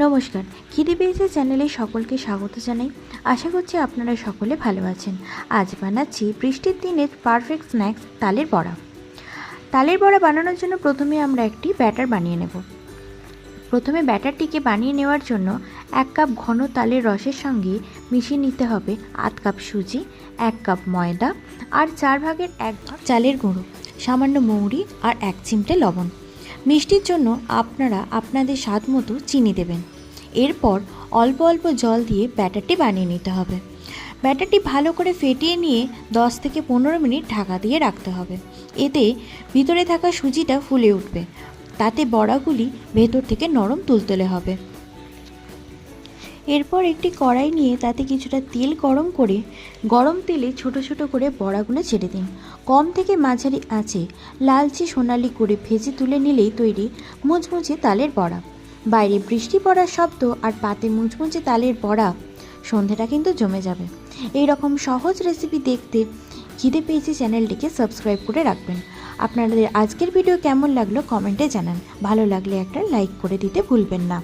নমস্কার, খিদে পেয়েছে চ্যানেলে সকলকে স্বাগত জানাই। আশা করছি আপনারা সকলে ভালো আছেন। আজ বানাচ্ছি বৃষ্টির দিনে পারফেক্ট স্ন্যাক্স তালের বড়া। তালের বড়া বানানোর জন্য প্রথমে আমরা একটি ব্যাটার বানিয়ে নেব। প্রথমে ব্যাটারটিকে বানিয়ে নেওয়ার জন্য 1 কাপ ঘন তালের রসের সঙ্গে মিশিয়ে নিতে হবে আধ কাপ সুজি, 1 কাপ ময়দা আর 4 ভাগের 1 ভাগ চালের গুঁড়ো, সামান্য মৌরি আর 1 চিমটে লবণ। মিষ্টির জন্য আপনারা আপনাদের স্বাদ মতো চিনি দেবেন। এরপর অল্প অল্প জল দিয়ে ব্যাটারটি বানিয়ে নিতে হবে। ব্যাটারটি ভালো করে ফেটিয়ে নিয়ে 10 থেকে 15 মিনিট ঢাকা দিয়ে রাখতে হবে। এতে ভিতরে থাকা সুজিটা ফুলে উঠবে, তাতে বড়াগুলি ভেতর থেকে নরম তুলতুলে হবে। এরপর একটি কড়াই নিয়ে তাতে কিছুটা তেল গরম করে গরম তেলে ছোট ছোট করে বড়াগুলো ছেড়ে দিন। কম থেকে মাঝারি আঁচে লালচে সোনালি করে ভেজে তুলে নিলেই তৈরি মুচমুচে তালের বড়া। বাইরে বৃষ্টি পড়ার শব্দ আর পাতে মুচমুচে তালের বড়া, সন্ধেটা কিন্তু জমে যাবে। এই রকম সহজ রেসিপি দেখতে খিদে পেয়েছে চ্যানেলটিকে সাবস্ক্রাইব করে রাখবেন। আপনাদের আজকের ভিডিও কেমন লাগলো কমেন্টে জানান। ভালো লাগলে একটা লাইক করে দিতে ভুলবেন না।